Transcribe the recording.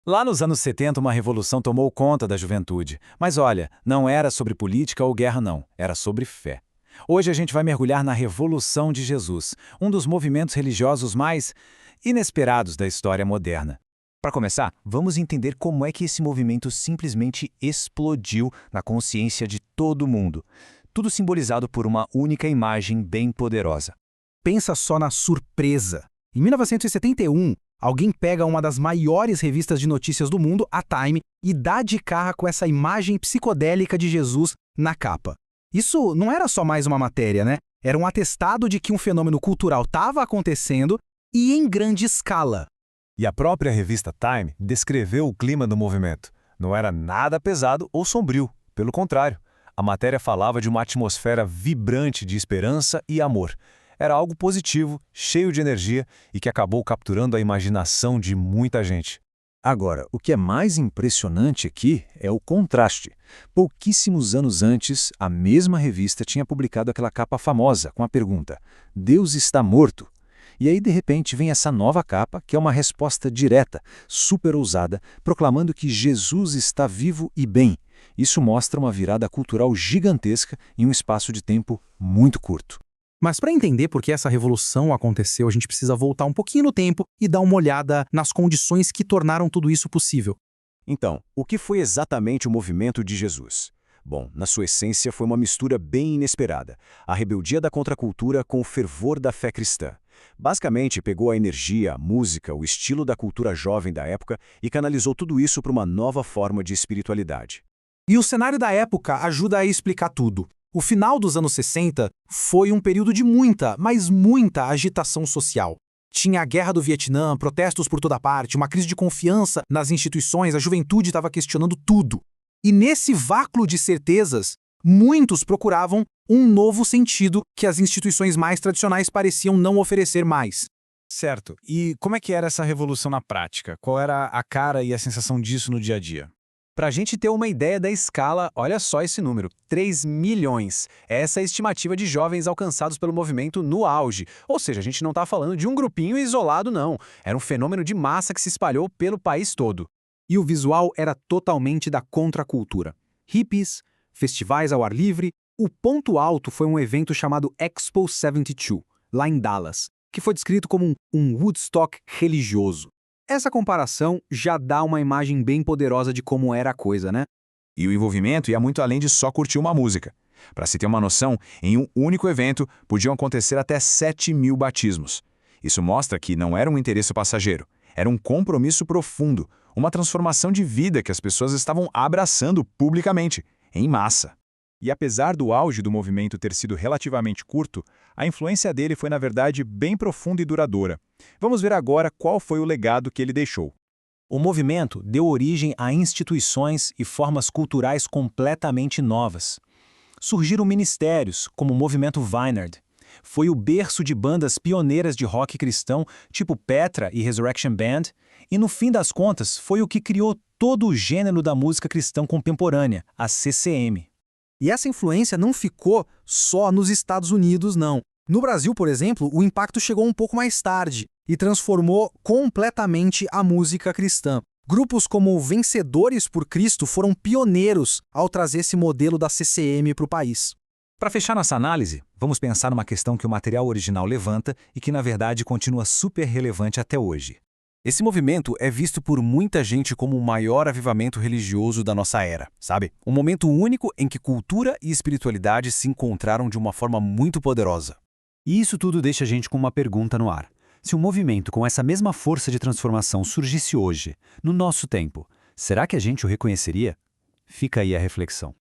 Lá nos anos 70, uma revolução tomou conta da juventude. Mas olha, não era sobre política ou guerra não, era sobre fé. Hoje a gente vai mergulhar na Revolução de Jesus, um dos movimentos religiosos mais inesperados da história moderna. Para começar, vamos entender como é que esse movimento simplesmente explodiu na consciência de todo mundo. Tudo simbolizado por uma única imagem bem poderosa. Pensa só na surpresa. Em 1971, alguém pega uma das maiores revistas de notícias do mundo, a Time, e dá de cara com essa imagem psicodélica de Jesus na capa. Isso não era só mais uma matéria, né? Era um atestado de que um fenômeno cultural estava acontecendo e em grande escala. E a própria revista Time descreveu o clima do movimento. Não era nada pesado ou sombrio. Pelo contrário, a matéria falava de uma atmosfera vibrante de esperança e amor. Era algo positivo, cheio de energia e que acabou capturando a imaginação de muita gente. Agora, o que é mais impressionante aqui é o contraste. Pouquíssimos anos antes, a mesma revista tinha publicado aquela capa famosa com a pergunta: Deus está morto? E aí, de repente, vem essa nova capa, que é uma resposta direta, super ousada, proclamando que Jesus está vivo e bem. Isso mostra uma virada cultural gigantesca em um espaço de tempo muito curto. Mas para entender por que essa revolução aconteceu, a gente precisa voltar um pouquinho no tempo e dar uma olhada nas condições que tornaram tudo isso possível. Então, o que foi exatamente o movimento de Jesus? Bom, na sua essência foi uma mistura bem inesperada. A rebeldia da contracultura com o fervor da fé cristã. Basicamente, pegou a energia, a música, o estilo da cultura jovem da época e canalizou tudo isso para uma nova forma de espiritualidade. E o cenário da época ajuda a explicar tudo. O final dos anos 60 foi um período de muita, mas muita agitação social. Tinha a guerra do Vietnã, protestos por toda parte, uma crise de confiança nas instituições, a juventude estava questionando tudo. E nesse vácuo de certezas, muitos procuravam um novo sentido que as instituições mais tradicionais pareciam não oferecer mais. Certo. E como é que era essa revolução na prática? Qual era a cara e a sensação disso no dia a dia? Para a gente ter uma ideia da escala, olha só esse número, 3 milhões. Essa é a estimativa de jovens alcançados pelo movimento no auge. Ou seja, a gente não está falando de um grupinho isolado, não. Era um fenômeno de massa que se espalhou pelo país todo. E o visual era totalmente da contracultura. Hippies, festivais ao ar livre. O ponto alto foi um evento chamado Expo 72, lá em Dallas, que foi descrito como um Woodstock religioso. Essa comparação já dá uma imagem bem poderosa de como era a coisa, né? E o envolvimento ia muito além de só curtir uma música. Para se ter uma noção, em um único evento podiam acontecer até 7.000 batismos. Isso mostra que não era um interesse passageiro, era um compromisso profundo, uma transformação de vida que as pessoas estavam abraçando publicamente, em massa. E apesar do auge do movimento ter sido relativamente curto, a influência dele foi, na verdade, bem profunda e duradoura. Vamos ver agora qual foi o legado que ele deixou. O movimento deu origem a instituições e formas culturais completamente novas. Surgiram ministérios, como o movimento Vineyard. Foi o berço de bandas pioneiras de rock cristão, tipo Petra e Resurrection Band, e no fim das contas foi o que criou todo o gênero da música cristã contemporânea, a CCM. E essa influência não ficou só nos Estados Unidos, não. No Brasil, por exemplo, o impacto chegou um pouco mais tarde e transformou completamente a música cristã. Grupos como Vencedores por Cristo foram pioneiros ao trazer esse modelo da CCM para o país. Para fechar nossa análise, vamos pensar numa questão que o material original levanta e que, na verdade, continua super relevante até hoje. Esse movimento é visto por muita gente como o maior avivamento religioso da nossa era, sabe? Um momento único em que cultura e espiritualidade se encontraram de uma forma muito poderosa. E isso tudo deixa a gente com uma pergunta no ar. Se um movimento com essa mesma força de transformação surgisse hoje, no nosso tempo, será que a gente o reconheceria? Fica aí a reflexão.